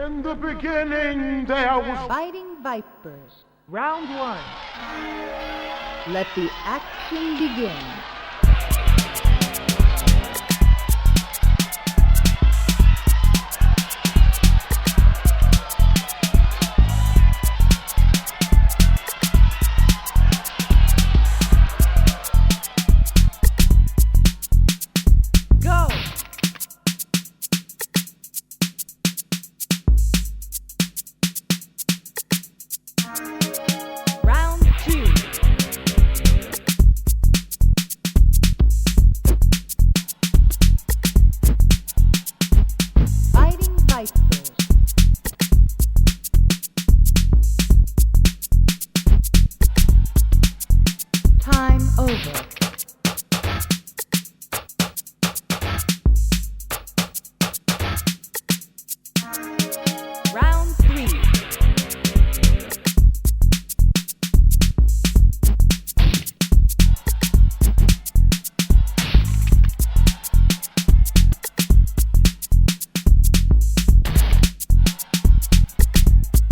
In the beginning there was Fighting Vipers. Round 1. Let the action begin.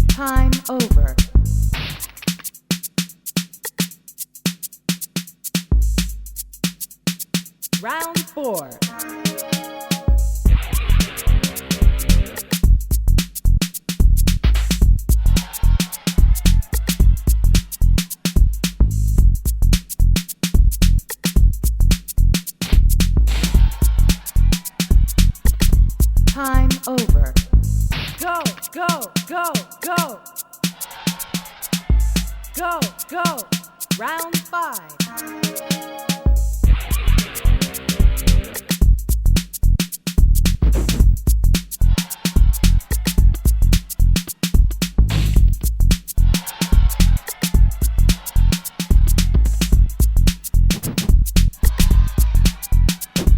Time over. Round 4. Time over. Go, go, go, go. Go, go. Round 5.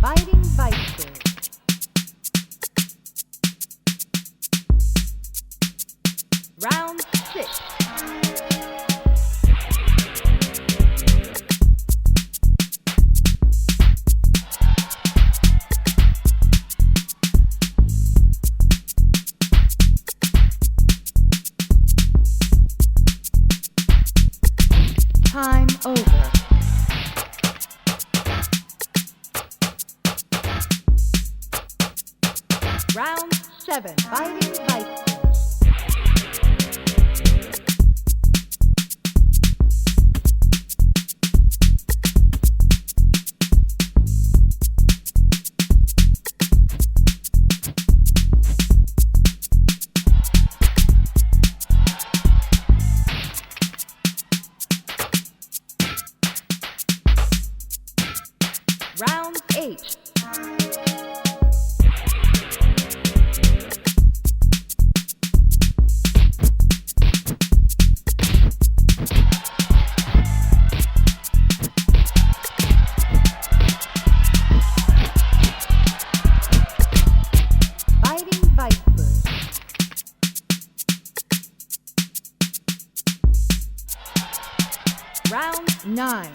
Fighting Vipers. Round 6. Time over. Round 7. Fighting Vipers. Round 8. Fighting Vipers. Round 9.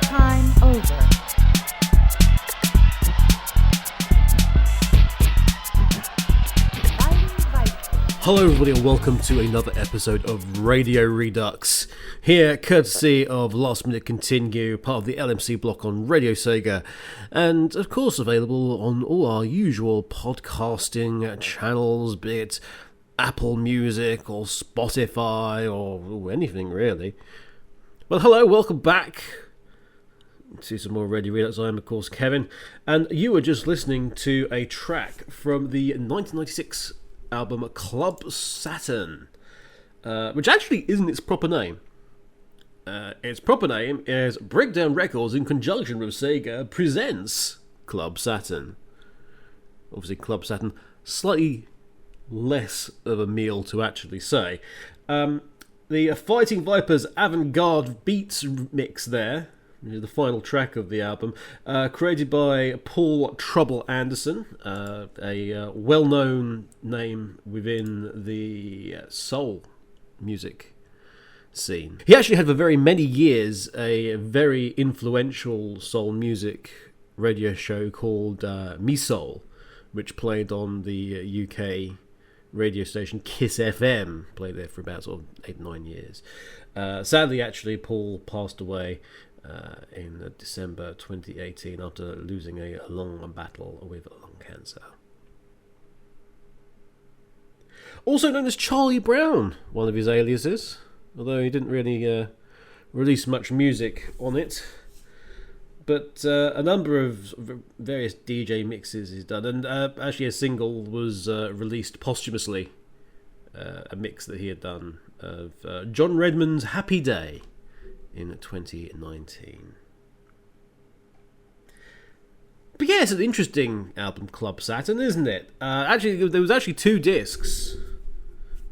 Time over. Hello everybody and welcome to another episode of Radio Redux, here courtesy of Last Minute Continue, part of the LMC block on Radio SEGA, and of course available on all our usual podcasting channels, be it Apple Music or Spotify or anything really. Well, hello, welcome back to some more Radio Redux. I am of course Kevin, and you were just listening to a track from the 1996 album Club Saturn, which actually isn't its proper name. Its proper name is Breakdown Records in conjunction with Sega presents Club Saturn. Obviously Club Saturn, slightly less of a meal to actually say. the Fighting Vipers Avant-Garde Beats mix there, which is the final track of the album, created by Paul Trouble Anderson, a well-known name within the soul music scene. He actually had for very many years a very influential soul music radio show called Me Soul, which played on the UK radio station Kiss FM, played there for about sort of 8-9 years. Sadly, actually, Paul passed away in December 2018 after losing a long battle with lung cancer. Also known as Charlie Brown, one of his aliases, although he didn't really release much music on it. But a number of various DJ mixes he's done, and actually a single was released posthumously, a mix that he had done of John Redmond's Happy Day in 2019. But yeah, it's an interesting album, Club Saturn, isn't it? Actually, there was actually 2 discs.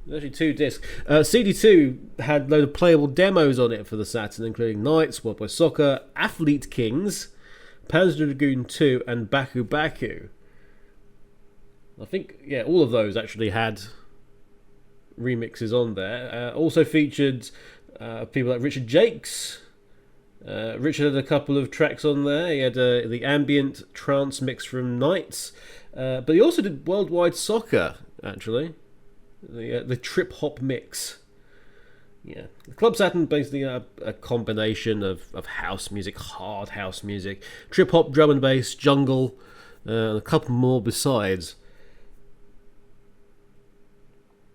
CD2 had a load of playable demos on it for the Saturn, including Knights, World Boy Soccer, Athlete Kings, Panzer Dragoon 2, and Baku Baku. I think, yeah, all of those actually had remixes on there. Also featured people like Richard Jakes. Richard had a couple of tracks on there. He had the ambient trance mix from Knights, but he also did Worldwide Soccer, actually. The trip hop mix. Yeah, Club Saturn basically a combination of house music, hard house music, trip hop, drum and bass, jungle, and a couple more besides.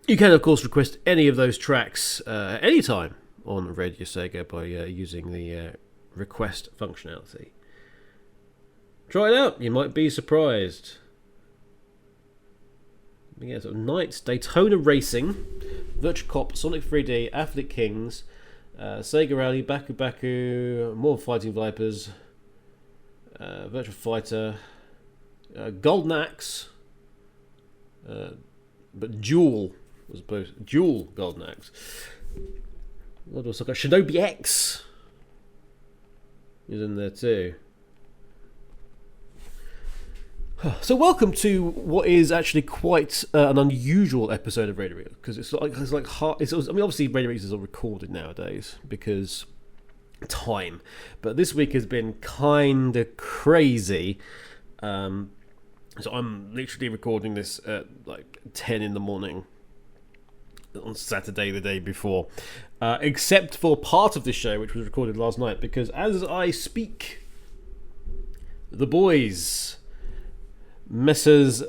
You can of course request any of those tracks anytime on Radio Sega by using the request functionality. Try it out, you might be surprised. Yeah, so Knights, Daytona Racing, Virtua Cop, Sonic 3D, Athlete Kings, Sega Rally, Baku Baku, more Fighting Vipers, Virtua Fighter, Golden Axe, but Dual was both Dual Golden Axe. What else? Shinobi X is in there too. So welcome to what is actually quite an unusual episode of Radio Reader, because it's like hard. I mean, obviously Radio Readers are recorded nowadays because time, but this week has been kind of crazy. So I'm literally recording this at like 10 in the morning on Saturday, the day before, except for part of the show which was recorded last night, because as I speak, the boys, Messrs.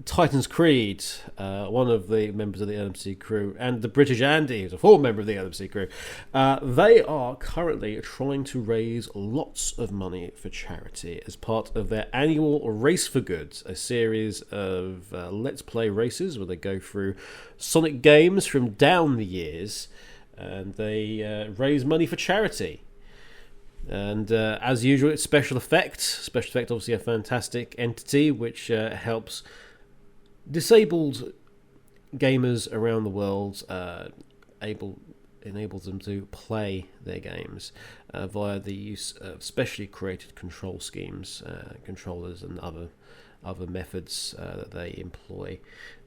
Titans Creed, one of the members of the LMC crew, and TheBritishAndy, who's a former member of the LMC crew, they are currently trying to raise lots of money for charity as part of their annual Race for Good, a series of Let's Play races where they go through Sonic games from down the years, and they raise money for charity. And as usual, it's Special Effect. Special Effect, obviously a fantastic entity which helps disabled gamers around the world, enables them to play their games via the use of specially created control schemes, controllers, and other methods that they employ.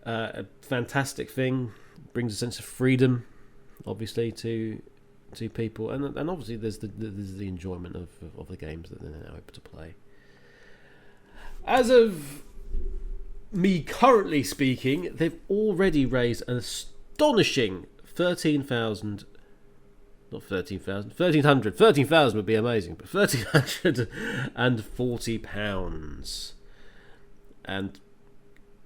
A fantastic thing, brings a sense of freedom, obviously, to people, and obviously there's the enjoyment of the games that they're now able to play. As of me currently speaking, they've already raised an astonishing 13,000 would be amazing, but £1,340. And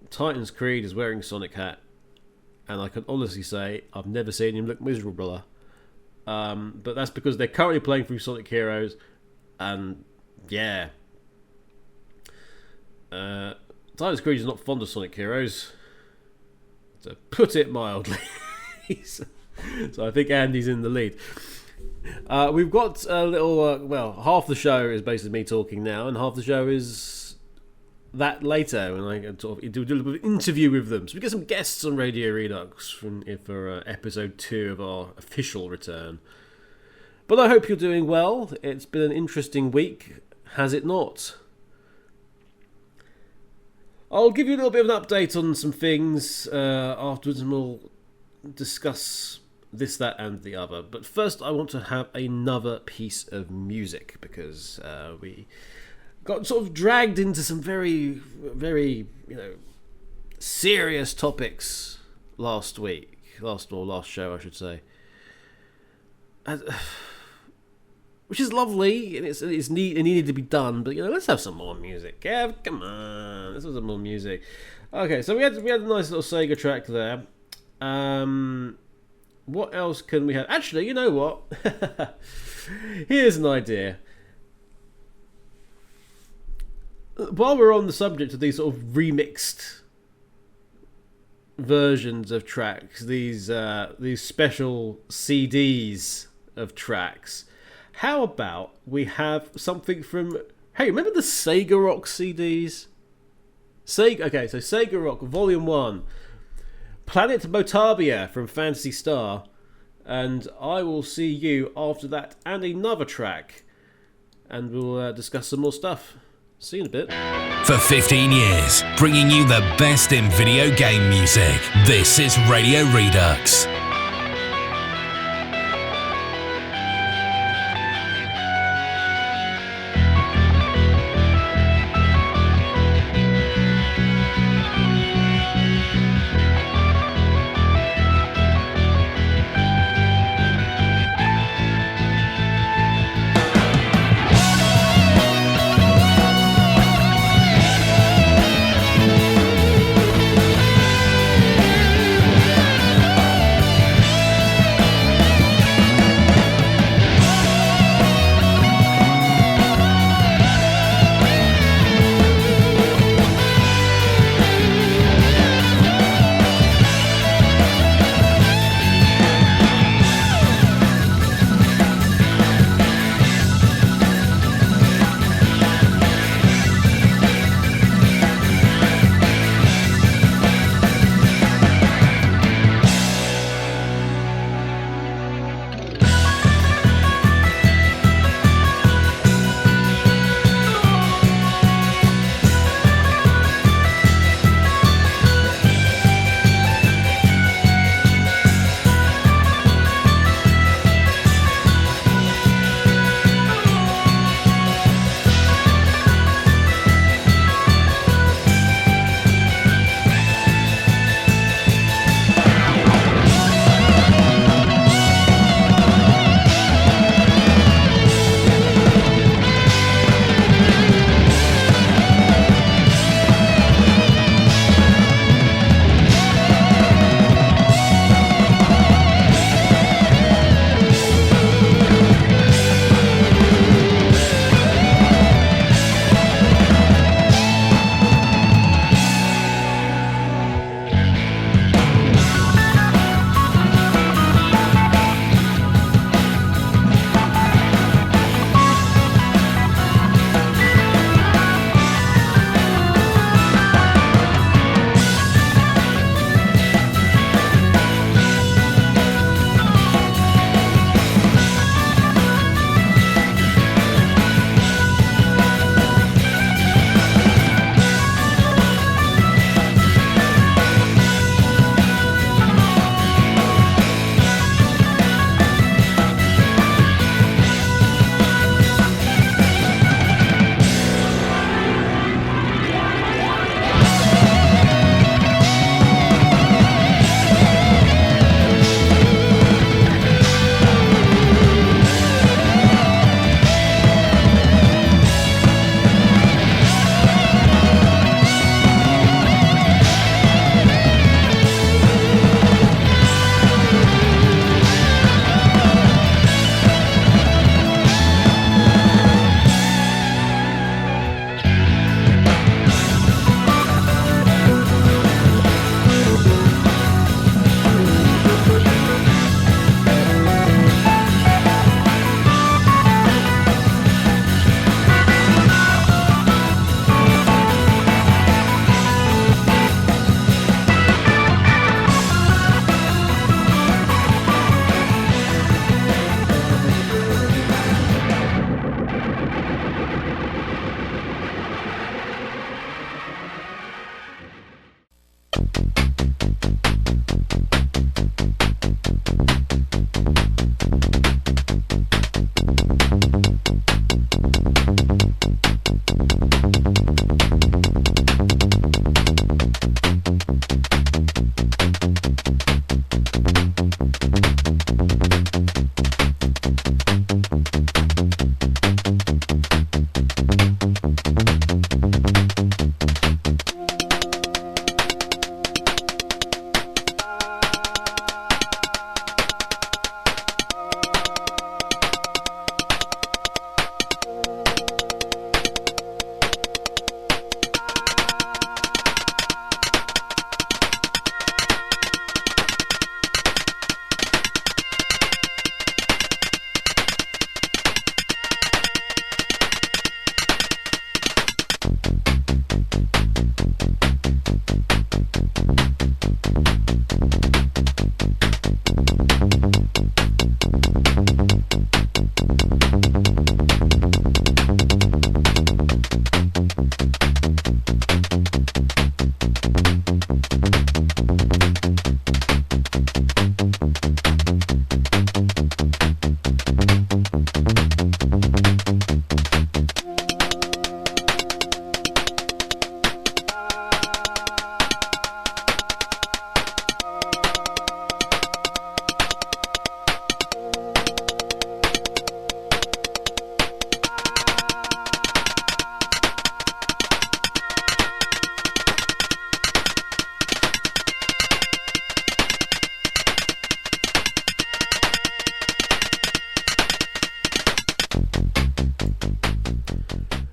Titans Creed is wearing Sonic hat, and I can honestly say I've never seen him look miserable, brother. But that's because they're currently playing through Sonic Heroes, and yeah, Titans Creed is not fond of Sonic Heroes, to put it mildly. So I think Andy's in the lead. We've got a little, half the show is basically me talking now, and half the show is that later when I sort of do a little bit of interview with them. So we get some guests on Radio Redux for episode 2 of our official return. But I hope you're doing well. It's been an interesting week, has it not? I'll give you a little bit of an update on some things afterwards, and we'll discuss this, that, and the other. But first, I want to have another piece of music, because we got sort of dragged into some very, very, serious topics last show, I should say. Which is lovely, and it needed to be done, but let's have some more music. Kev, come on, let's have some more music. Okay, so we had a nice little Sega track there. What else can we have? Actually, you know what? Here's an idea. While we're on the subject of these sort of remixed versions of tracks, these special CDs of tracks, how about we have something from... Hey, remember the Sega Rock CDs? Okay, so Sega Rock Volume 1. Planet Botabia from Phantasy Star. And I will see you after that and another track. And we'll discuss some more stuff. See you in a bit. For 15 years, bringing you the best in video game music. This is Radio Redux.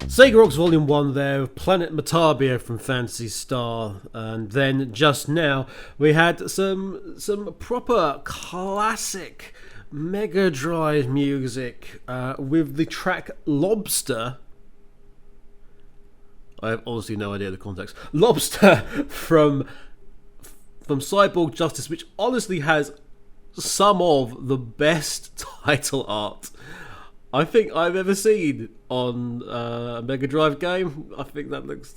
Sega Rocks Volume 1 there, Planet Metabia from Phantasy Star, and then just now we had some proper classic Mega Drive music with the track Lobster. I have honestly no idea the context. Lobster from Cyborg Justice, which honestly has some of the best title art I think I've ever seen on a Mega Drive game. I think that looks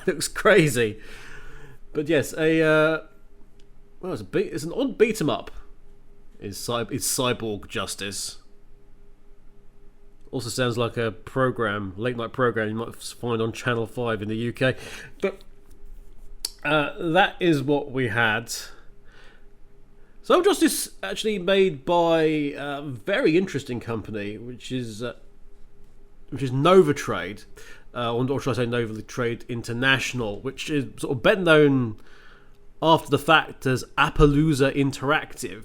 looks crazy. But yes, it's an odd beat 'em up. It's Cyborg Justice. Also sounds like a late night program you might find on Channel 5 in the UK. But that is what we had. So Justice actually made by a very interesting company, which is Nova Trade, or should I say Nova Trade International, which is sort of better known after the fact as Appaloosa Interactive.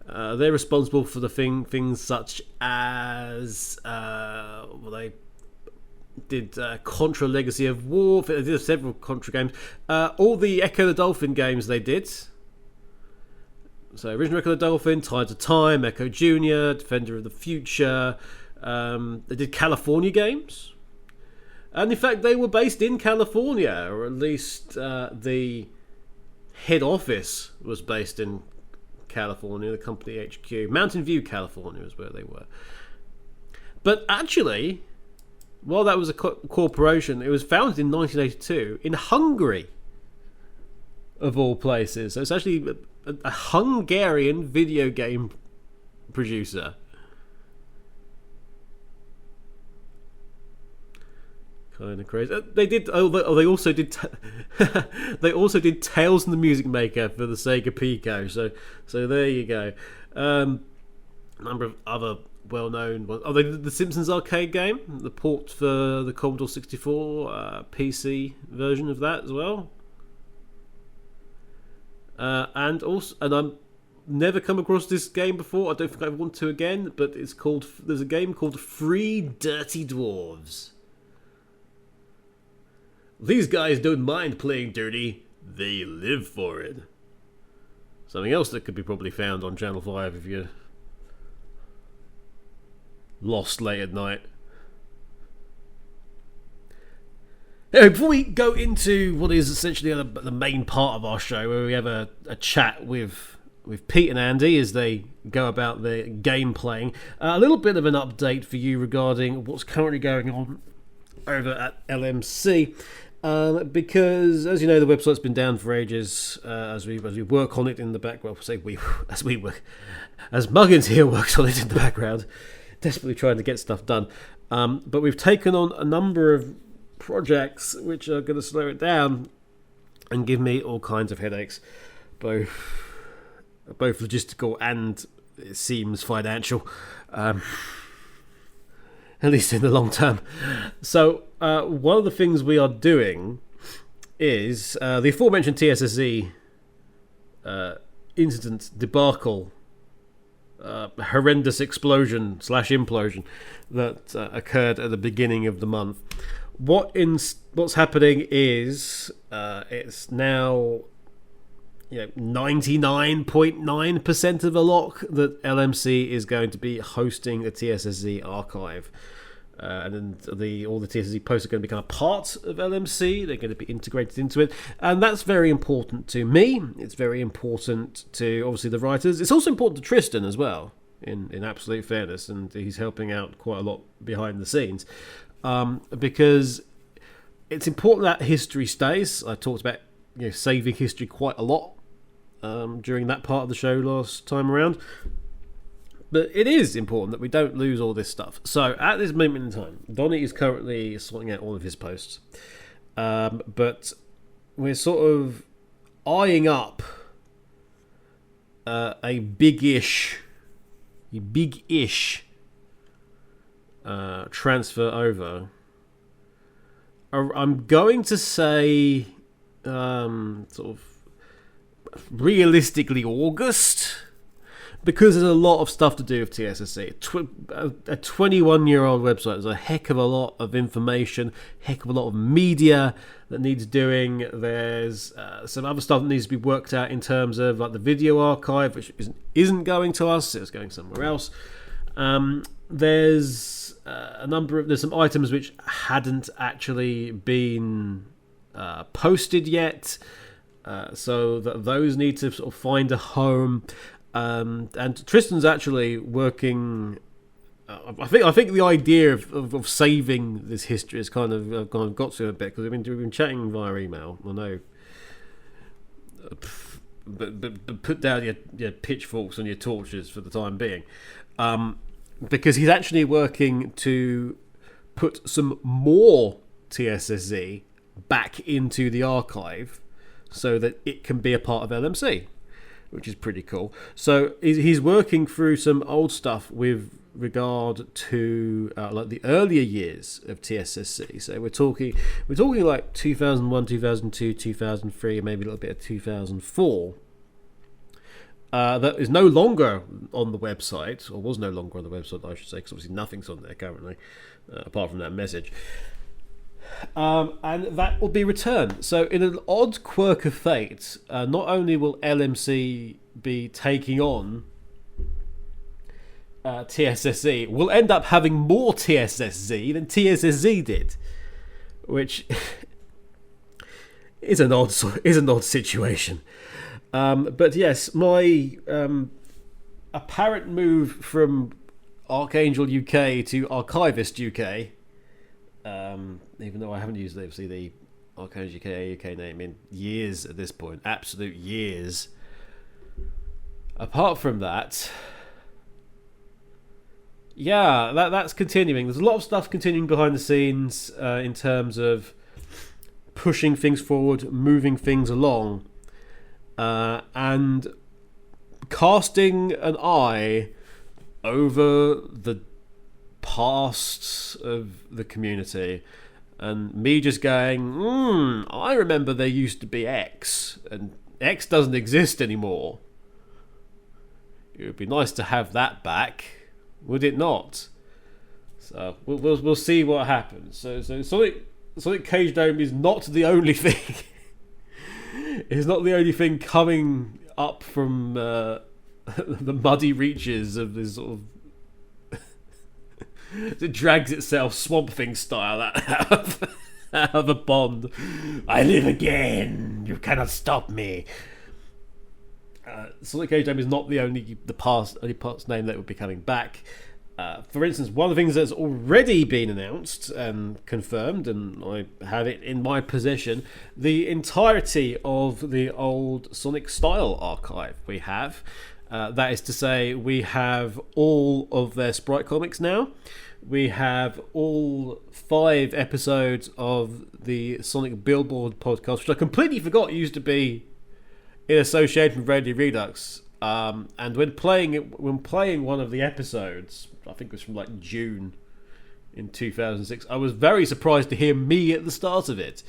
They're responsible for the things such as they did Contra Legacy of War. They did several Contra games. All the Echo the Dolphin games they did. So original Echo the Dolphin, Tides of Time, Echo Junior, Defender of the Future. They did California games. And in fact, they were based in California, or at least the head office was based in California, the company HQ. Mountain View, California is where they were. But actually, while that was a corporation, it was founded in 1982 in Hungary, of all places. So it's actually a Hungarian video game producer. Kind of crazy. They did. Oh, they also did. They also did Tales and the Music Maker for the Sega Pico. So there you go. A number of other well-known ones. Oh, they did the Simpsons arcade game, the port for the Commodore 64 PC version of that as well. And I'm never come across this game before. I don't think I want to again. But there's a game called Free Dirty Dwarves. These guys don't mind playing dirty, they live for it. Something else that could be probably found on Channel 5 if you're lost late at night. Anyway, before we go into what is essentially the main part of our show, where we have a chat with Pete and Andy as they go about their game playing, a little bit of an update for you regarding what's currently going on over at LMC. Because, as you know, the website's been down for ages as we work on it in the background. As Muggins here works on it in the background, desperately trying to get stuff done. But we've taken on a number of projects which are going to slow it down and give me all kinds of headaches, both logistical and, it seems, financial. At least in the long term. So one of the things we are doing is the aforementioned TSSZ incident debacle, horrendous explosion / implosion that occurred at the beginning of the month. What's happening is it's now 99.9% of a lock that LMC is going to be hosting a TSSZ archive. And then all the TSSZ posts are going to become a part of LMC. They're going to be integrated into it. And that's very important to me. It's very important to, obviously, the writers. It's also important to Tristan as well, in absolute fairness. And he's helping out quite a lot behind the scenes. Because it's important that history stays. I talked about saving history quite a lot during that part of the show last time around. But it is important that we don't lose all this stuff. So at this moment in time, Donnie is currently sorting out all of his posts. But we're sort of eyeing up a big-ish transfer over. I'm going to say sort of realistically August. because there's a lot of stuff to do with TSSZ. A 21-year-old website is a heck of a lot of information, heck of a lot of media that needs doing. There's some other stuff that needs to be worked out in terms of like the video archive, which isn't going to us; it's going somewhere else. There's there's some items which hadn't actually been posted yet, so that those need to sort of find a home. And Tristan's actually working. I think the idea of saving this history has kind of got to him a bit, because we've been chatting via email. I know, but put down your pitchforks and your torches for the time being, because he's actually working to put some more TSSZ back into the archive so that it can be a part of LMC, which is pretty cool. So he's working through some old stuff with regard to like the earlier years of TSSZ. So we're talking like 2001, 2002, 2003, maybe a little bit of 2004. That is no longer on the website, or was no longer on the website, I should say, because obviously nothing's on there currently, apart from that message. And that will be returned. So in an odd quirk of fate, not only will LMC be taking on TSSZ, we'll end up having more TSSZ than TSSZ did, which is an odd situation. But yes, my apparent move from ArchangelUK to ArchivistUK, even though I haven't used obviously the ArchangelUK UK name in years at this point, absolute years. Apart from that, yeah, that's continuing. There's a lot of stuff continuing behind the scenes in terms of pushing things forward, moving things along, and casting an eye over the past of the community, and me just going, I remember there used to be X, and X doesn't exist anymore. It would be nice to have that back, would it not? So we'll see what happens. So Sonic Cage Dome is not the only thing. It's not the only thing coming up from the muddy reaches of this sort of it drags itself Swamp Thing style out of a pond. I live again. You cannot stop me. Sonic Cage Dome is not the only past name that would be coming back. For instance, one of the things that's already been announced and confirmed, and I have it in my possession, the entirety of the old Sonic Style archive we have. That is to say, we have all of their Sprite comics now. We have all 5 episodes of the Sonic Billboard podcast, which I completely forgot used to be in association with Radio Redux. And when playing one of the episodes, I think it was from like June in 2006, I was very surprised to hear me at the start of it.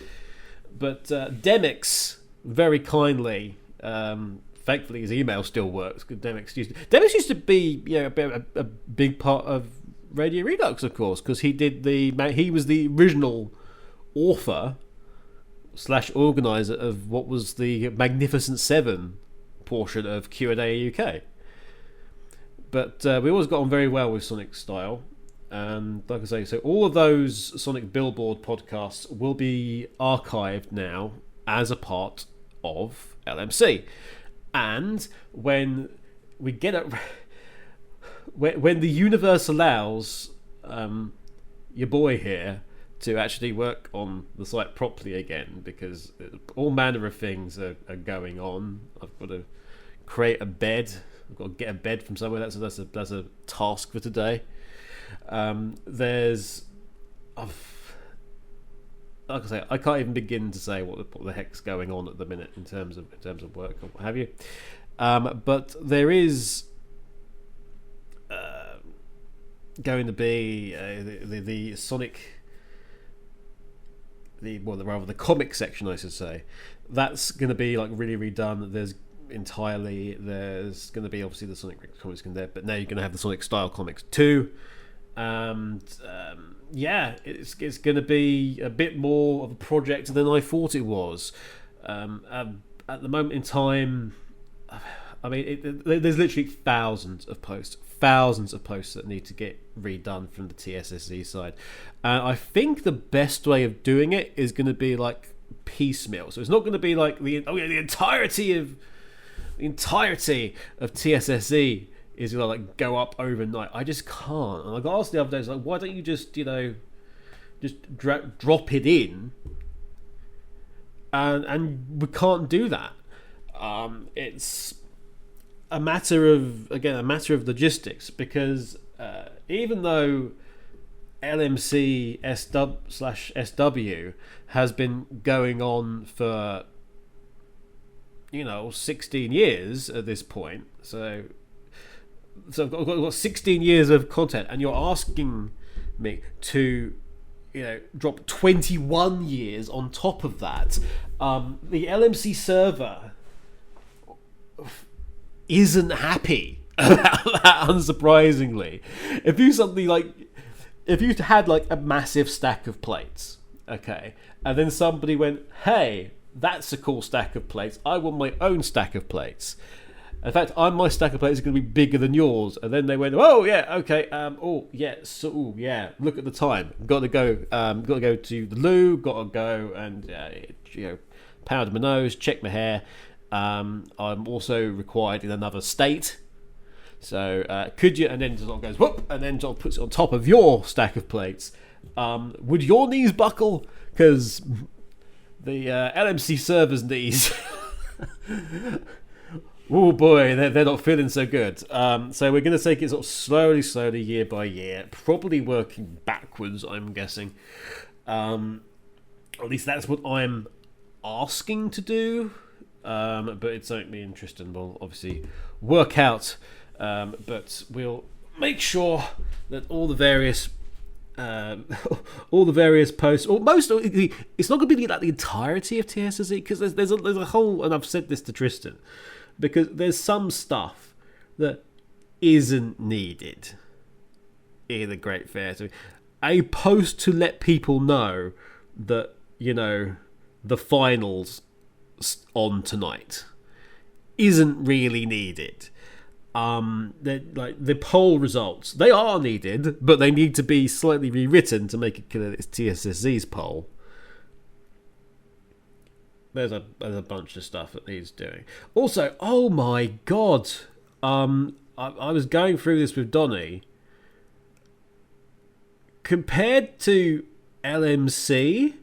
But Demix very kindly, thankfully his email still works, because Demix used to be a big part of Radio Redux, of course, because he was the original author / organizer of what was the Magnificent 7 portion of Q&A UK. But we always got on very well with Sonic Style, and like I say, so all of those Sonic Billboard podcasts will be archived now as a part of LMC. And when we get it, when the universe allows your boy here to actually work on the site properly again, because all manner of things are going on. I've got to create a bed. I've got to get a bed from somewhere. That's a task for today. There's, like I say, I can't even begin to say what the heck's going on at the minute in terms of work or what have you. But there is going to be the Sonic. The comic section, I should say, that's going to be like really redone. There's entirely. There's going to be obviously the Sonic comics in there, but now you're going to have the Sonic style comics too. And it's going to be a bit more of a project than I thought it was. At the moment in time, I mean, there's literally thousands of posts that need to get redone from the TSSZ side. And I think the best way of doing it is going to be like piecemeal. So it's not going to be like the entirety of TSSZ is going to like go up overnight. I just can't. And I got asked the other day, like, why don't you just drop it in? And we can't do that. It's a matter of logistics, because even though LMC SW/SW has been going on for 16 years at this point, so I've got 16 years of content, and you're asking me to drop 21 years on top of that. The LMC server isn't happy about that, unsurprisingly. If you had like a massive stack of plates, okay, and then somebody went, hey, that's a cool stack of plates, I want my own stack of plates. In fact, my stack of plates is going to be bigger than yours. And then they went, oh yeah, okay, look at the time. Got to go to the loo. Got to go and powder my nose, check my hair. I'm also required in another state. So could you? And then sort of goes whoop, and then sort of puts it on top of your stack of plates. Would your knees buckle? Because the LMC server's knees. Oh boy, they're not feeling so good. So we're going to take it sort of slowly, year by year, probably working backwards, I'm guessing. At least that's what I'm asking to do. But it's certainly interesting. We'll obviously work out, but we'll make sure that all the various posts, or most, it's not going to be like the entirety of TSSZ, because there's a whole, and I've said this to Tristan, because there's some stuff that isn't needed in a great fair. So a post to let people know that the finals on tonight isn't really needed. The poll results, they are needed, but they need to be slightly rewritten to make it clear that it's TSSZ's poll. There's a bunch of stuff that he's doing. Also, oh my god, I was going through this with Donnie. Compared to LMC,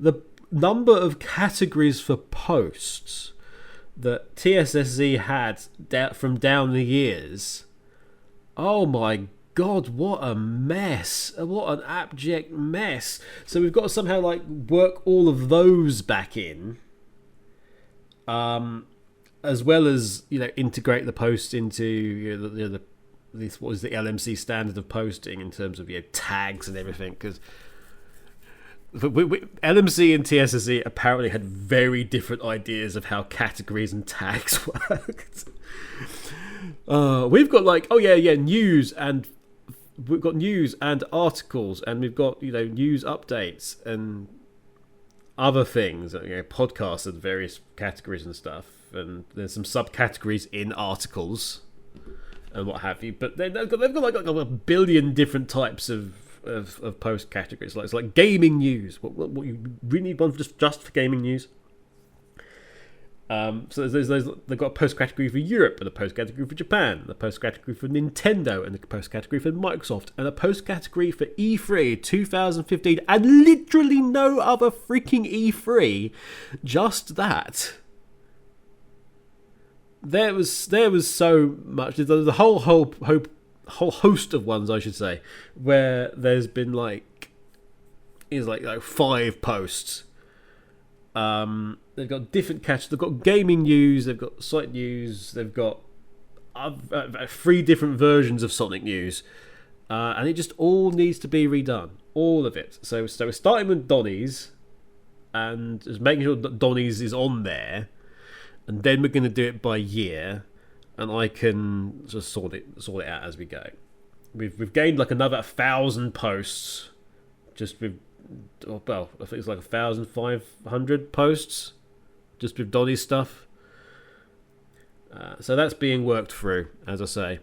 the number of categories for posts that TSSZ had from down the years, oh my god, what a mess. What an abject mess. So we've got to somehow work all of those back in, as well as integrate the post into what is the LMC standard of posting in terms of tags and everything, because LMC and TSSZ apparently had very different ideas of how categories and tags worked. We've got news, and we've got news and articles, and we've got news updates and other things, podcasts and various categories and stuff, and there's some subcategories in articles and what have you. But they've got like a billion different types of post categories. It's like gaming news. What you really need one just for gaming news. So they've got a post category for Europe, and a post category for Japan, and a post category for Nintendo, and a post category for Microsoft, and a post category for E3 2015, and literally no other freaking E3. Just that. There was so much. There's a whole host of ones, I should say, where there's been like 5 posts. They've got different categories. They've got gaming news, they've got site news, they've got 3 different versions of Sonic news, and it just all needs to be redone, all of it. So we're starting with Donnie's, and just making sure that Donnie's is on there. and then we're going to do it by year, and I can just sort it out as we go. We've gained like another 1,000 posts, just with, well, I think it's like 1,500 posts, just with Donnie's stuff. So that's being worked through, as I say.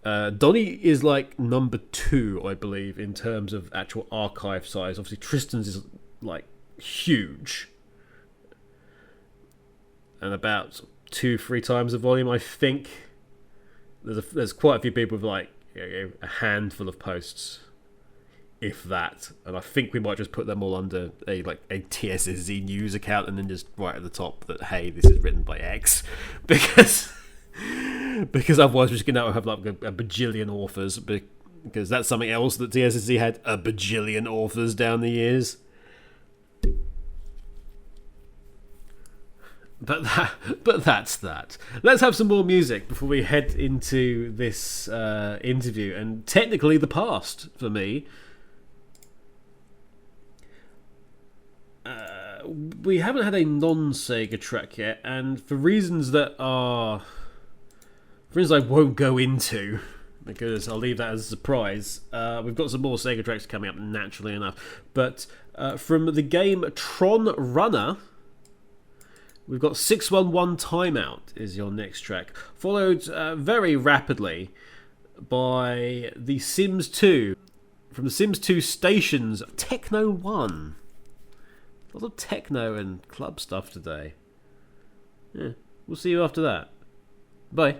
Donnie is like number 2, I believe, in terms of actual archive size. Obviously, Tristan's is like huge, and about 2-3 times the volume, I think. There's quite a few people with like a handful of posts, if that, and I think we might just put them all under a TSSZ news account, and then just write at the top that, hey, this is written by X, because otherwise we're just gonna have like a bajillion authors, because that's something else that TSSZ had, a bajillion authors down the years. But that's that. Let's have some more music before we head into this interview, and technically the past for me. We haven't had a non-Sega track yet, and for reasons I won't go into, because I'll leave that as a surprise. We've got some more Sega tracks coming up, naturally enough. But from the game Tron Runner, we've got 611 Timeout is your next track, followed very rapidly by The Sims 2. From The Sims 2 Stations, Techno 1. A lot of techno and club stuff today. Yeah, we'll see you after that. Bye.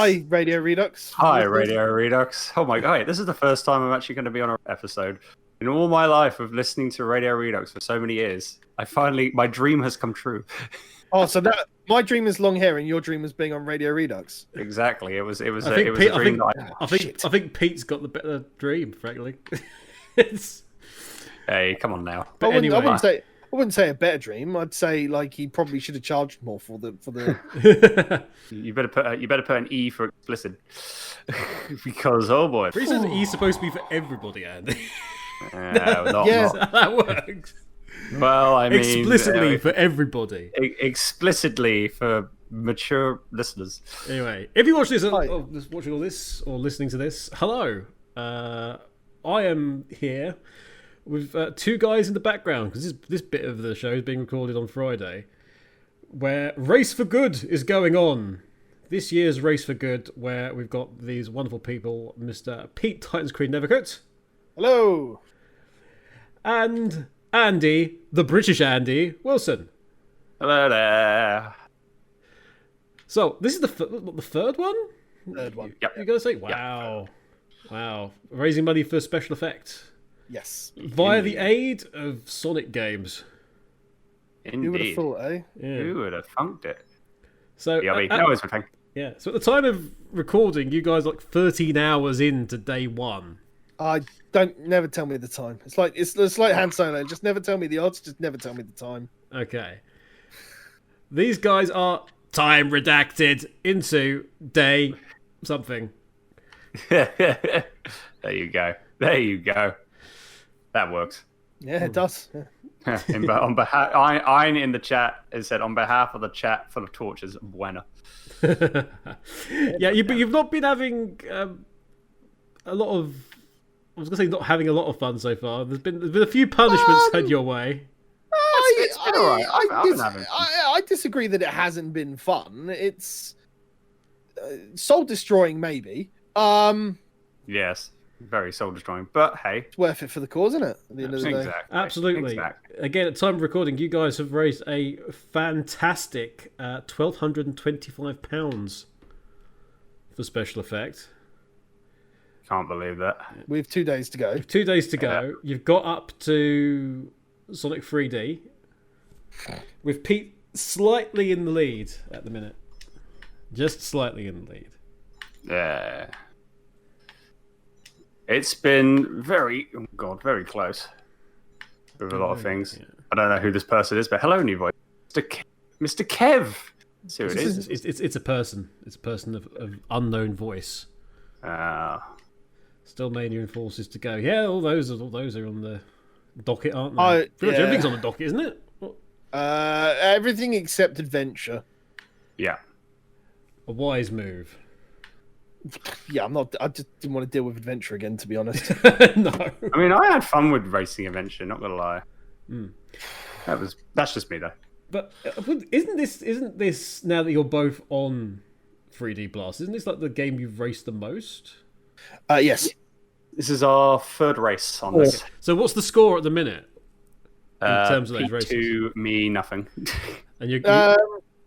Hi, Radio Redux. Hi, Radio Redux. Oh my god, this is the first time I'm actually going to be on an episode. In all my life of listening to Radio Redux for so many years, my dream has come true. Oh, so that my dream is long hair, and your dream is being on Radio Redux. Exactly. It was a Pete, dream. I think Pete's got the better dream, frankly. It's... Hey, come on now. I wouldn't say a better dream. I'd say like he probably should have charged more for the. You better put an E for explicit, because oh boy, the reason E's supposed to be for everybody, Andy. Not. That works. Well, I mean, explicitly for everybody. Explicitly for mature listeners. Anyway, if you watch this, watching all this or listening to this, hello. I am here with two guys in the background because this bit of the show is being recorded on Friday, where Race for Good is going on. This year's Race for Good, where we've got these wonderful people, Mr. Pete Titans Creed and TheBritishAndy. Hello. And Andy, the British Andy Wilson. Hello there. So this is the third one. Third one. Yep. You're gonna say, wow, wow, raising money for special effect. Yes. Via the aid of Sonic games. Indeed. Who would have thought, eh? Yeah. Who would have funked it? So Yeah, that was my thing. yeah. So at the time of recording, you guys are like 13 hours into day one. I never tell me the time. It's like Han Solo. Just never tell me the odds. Just never tell me the time. Okay. These guys are time redacted into day something. There you go. There you go. That works. Yeah, it does. Yeah. On behalf, Ein in the chat has said, on behalf of the chat full of torches, buena. Yeah, you've not been having a lot of. I was gonna say not having a lot of fun so far. There's been a few punishments head your way. It's been all right. I've been having fun. I disagree that it hasn't been fun. It's soul destroying, maybe. Yes, very soul destroying. But hey, It's worth it for the cause, isn't it? At the end of the day. exactly. Absolutely. Exactly. Again, at time of recording, you guys have raised a fantastic £1,225 for special effect. Can't believe that. We have 2 days to go. 2 days to go. You've got up to Sonic 3D, with Pete slightly in the lead at the minute. Just slightly in the lead. Yeah. It's been very close with a lot of things. Yeah. I don't know who this person is, but hello, new voice, Mr. Kev. That's who it is. It's a person. It's a person of unknown voice. Still Mania and Forces to go. Yeah, all those are on the docket, aren't they? Pretty much everything's on the docket, isn't it? Everything except Adventure. Yeah. A wise move. Yeah, I'm not. I just didn't want to deal with Adventure again, to be honest. No. I mean, I had fun with Racing Adventure, not gonna lie. That's just me though. But isn't this now that you're both on 3D Blast? Isn't this like the game you've raced the most? Yes. This is our third race on this. So what's the score at the minute in terms of those races? To me, nothing. And you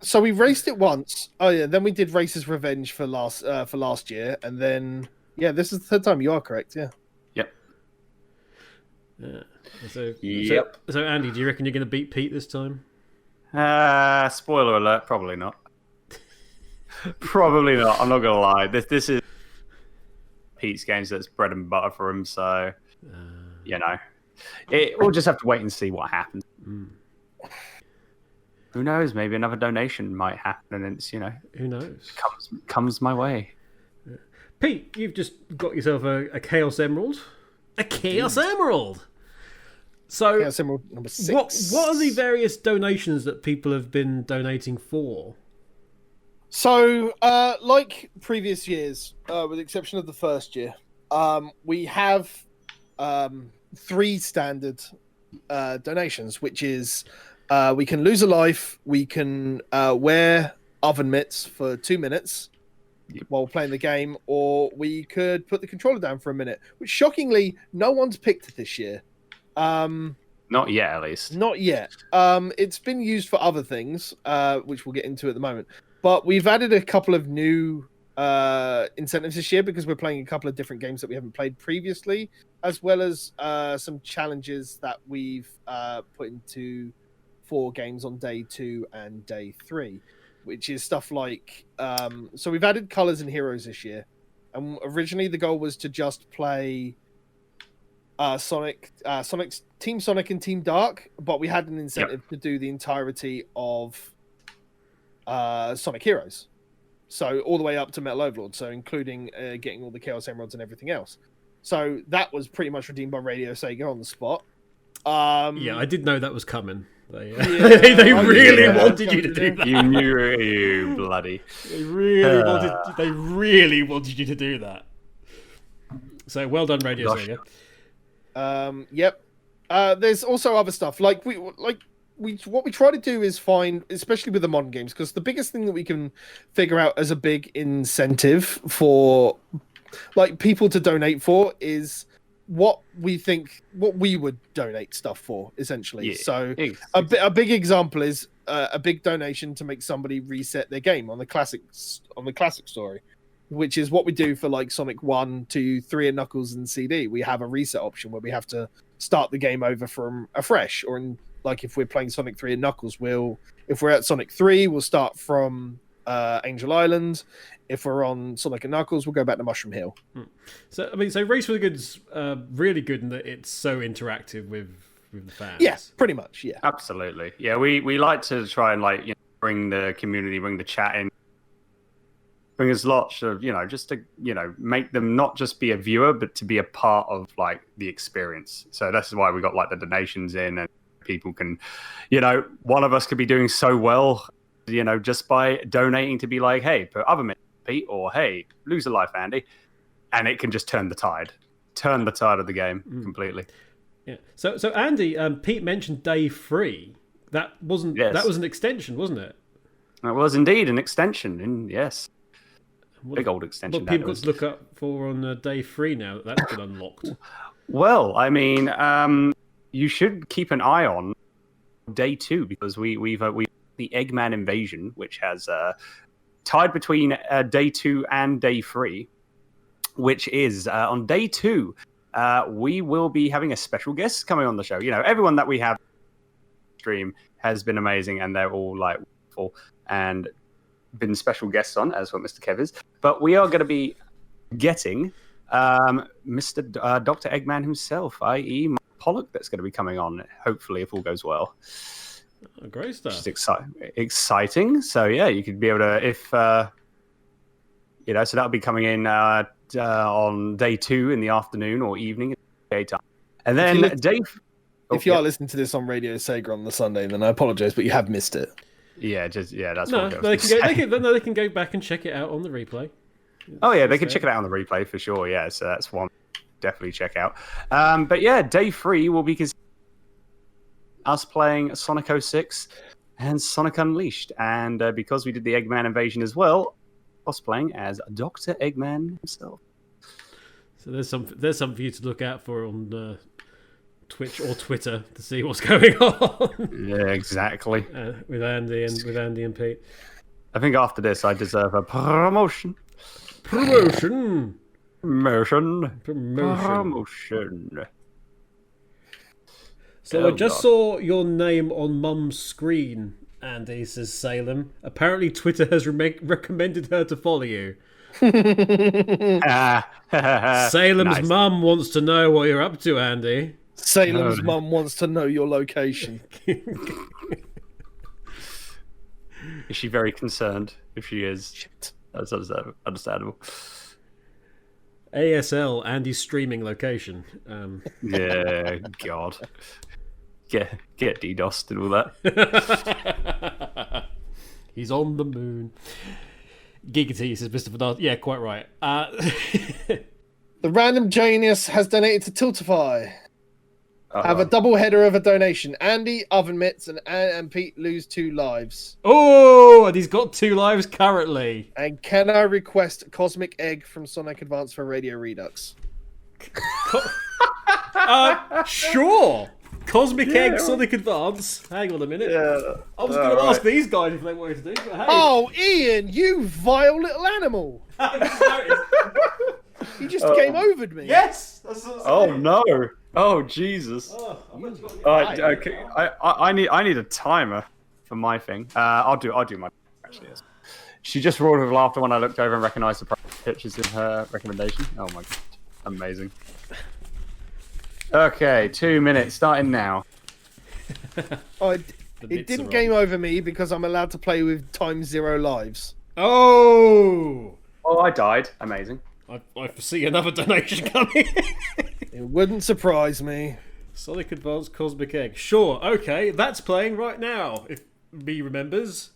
So we raced it once. Oh yeah, then we did Racer's Revenge for last year, and then this is the third time. You are correct. Yeah. Yep. Yeah. Yep. So Andy, do you reckon you're going to beat Pete this time? Spoiler alert, probably not. Probably not. I'm not gonna lie. This is Pete's games. That's bread and butter for him. So we'll just have to wait and see what happens. Who knows? Maybe another donation might happen, and it's Who knows? comes my way. Pete, you've just got yourself a Chaos Emerald. A Chaos Emerald. So Chaos Emerald number 6. What are the various donations that people have been donating for? So, like previous years, with the exception of the first year, we have 3 standard donations, which is we can lose a life, we can wear oven mitts for 2 minutes while playing the game, or we could put the controller down for a minute, which shockingly no one's picked this year. Not yet, at least. Not yet. It's been used for other things, which we'll get into at the moment. But we've added a couple of new incentives this year because we're playing a couple of different games that we haven't played previously, as well as some challenges that we've put into 4 games on day 2 and day 3, which is stuff like so we've added colors and heroes this year, and originally the goal was to just play Sonic's Team Sonic and Team Dark, but we had an incentive to do the entirety of Sonic Heroes, so all the way up to Metal Overlord, so including getting all the Chaos Emeralds and everything else. So that was pretty much redeemed by Radio Sega on the spot. Yeah, I did know that was coming. They really wanted you to do that. You knew it, you bloody. They really wanted you to do that. So well done, Radio Sega. Yep. There's also other stuff what we try to do is find, especially with the modern games, because the biggest thing that we can figure out as a big incentive for like people to donate for is what we would donate stuff for, essentially. Yeah, so exactly. a big example is a big donation to make somebody reset their game on the classic story, which is what we do for like Sonic 1, 2, 3 and Knuckles and CD. We have a reset option where we have to start the game over from afresh, or like if we're playing Sonic 3 and Knuckles, if we're at Sonic 3, we'll start from Angel Island. If we're on Sonic and Knuckles, we'll go back to Mushroom Hill. So Race for the Good's really good in that it's so interactive with the fans. Yeah, pretty much. Yeah, absolutely. Yeah, we like to try and bring the community, bring the chat in, bring us lots of just to make them not just be a viewer, but to be a part of like the experience. So that's why we got like the donations in, and people can, one of us could be doing so well, just by donating to be like, hey, put other men, Pete, or hey, lose a life, Andy, and it can just turn the tide of the game completely. Yeah. So Andy, Pete mentioned day 3. That was an extension, wasn't it? It was indeed an extension, and yes, big old extension. What people got to look up for on day 3 now that's been unlocked. Well, I mean, you should keep an eye on day 2 because we've the Eggman invasion, which has tied between day 2 and day 3, which is on day 2. We will be having a special guest coming on the show. Everyone that we have stream has been amazing, and they're all like wonderful and been special guests on, as what Mr. Kev is. But we are going to be getting Mr. Dr. Eggman himself, i.e. Mike Pollock, that's going to be coming on, hopefully, if all goes well. Oh, great stuff. Which is exciting. So yeah, you could be able to, if so that'll be coming in on day 2 in the afternoon or evening at daytime. And then if you are listening to this on Radio Sega on the Sunday, then I apologize, but you have missed it. Yeah, that's no, what they can go back and check it out on the replay. Oh yeah, they can check it out on the replay for sure. Yeah, so that's one definitely check out. But yeah, day 3 will be us playing Sonic 06 and Sonic Unleashed, and because we did the Eggman invasion as well, cosplaying as Dr. Eggman himself. So there's some for you to look out for on Twitch or Twitter to see what's going on. Yeah, exactly. With Andy and Pete. I think after this, I deserve a promotion. Promotion. So I just saw your name on Mum's screen, Andy, says Salem. Apparently Twitter has recommended her to follow you. Salem's mum wants to know what you're up to, Andy. Salem's mum wants to know your location. Is she very concerned? If she is, shit. That's understandable. ASL, Andy's streaming location. Yeah, God. Get DDoSed and all that. He's on the moon. Giggity, says Mr. Bernard. Yeah, quite right. The random genius has donated to Tiltify. Have a double header of a donation. Andy, Oven Mitts, and Pete lose 2 lives. Oh, and he's got 2 lives currently. And can I request a Cosmic Egg from Sonic Advance for Radio Redux? Sure. Cosmic Egg, Sonic Advance. Hang on a minute. Yeah. I was going to ask these guys if they wanted to do. But hey. Oh, Ian, you vile little animal! He just game overed me. Yes. That's what I'm saying. no! Oh Jesus! Oh, I bet you got the- Okay, I need a timer for my thing. I'll do my actually. Yes. She just roared with laughter when I looked over and recognised the pictures in her recommendation. Oh my god, amazing! Okay, 2 minutes starting now. Oh, it didn't game over me because I'm allowed to play with times 0 lives. Oh. Oh, I died. Amazing. I foresee another donation coming. It wouldn't surprise me. Sonic Advance Cosmic Egg. Sure, okay, that's playing right now, if me remembers.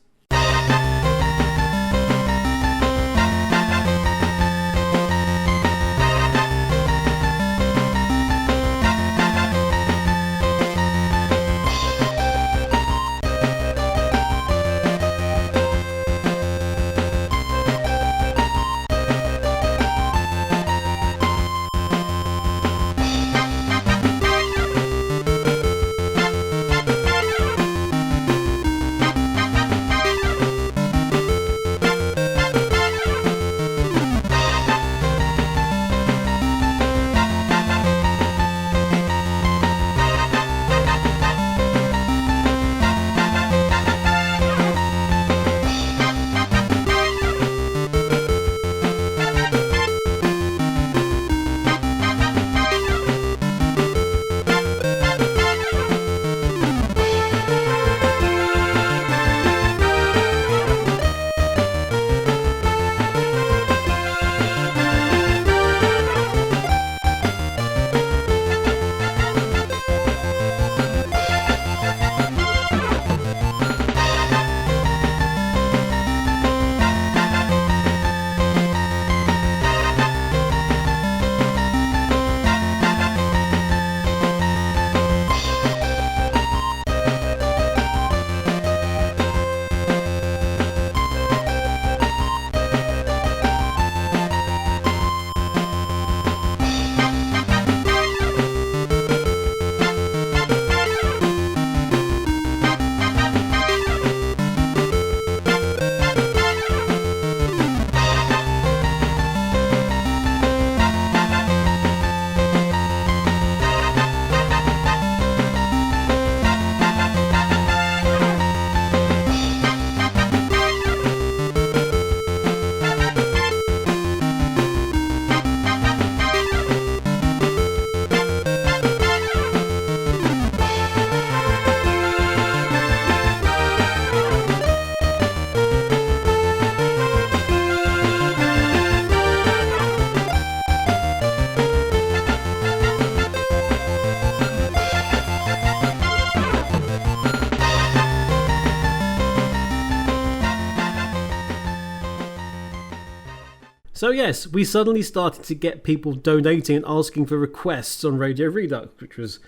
So yes, we suddenly started to get people donating and asking for requests on Radio Redux, which was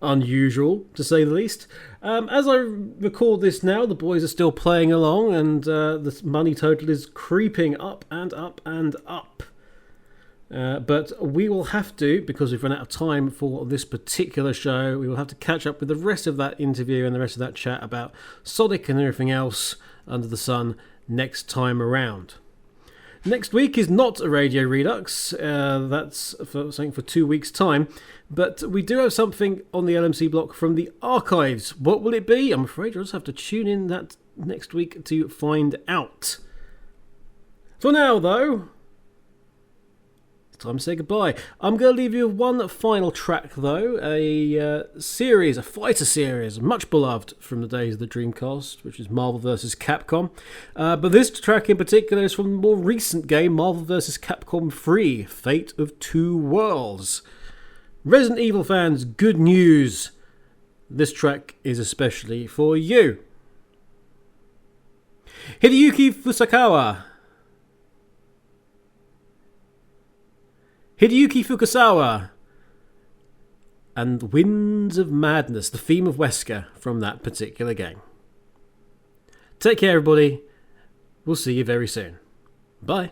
unusual, to say the least. As I record this now, the boys are still playing along, and the money total is creeping up and up and up. But we will have to, because we've run out of time for this particular show, we will have to catch up with the rest of that interview and the rest of that chat about Sonic and everything else under the sun next time around. Next week is not a Radio Redux, that's something for 2 weeks' time, but we do have something on the LMC block from the archives. What will it be? I'm afraid you'll just have to tune in that next week to find out. For now, though, it's time to say goodbye. I'm going to leave you with one final track, though, a fighter series, much beloved from the days of the Dreamcast, which is Marvel vs. Capcom. But this track in particular is from the more recent game, Marvel vs. Capcom 3, Fate of Two Worlds. Resident Evil fans, good news. This track is especially for you. Hideyuki Fukasawa and Winds of Madness, the theme of Wesker from that particular game. Take care, everybody. We'll see you very soon. Bye.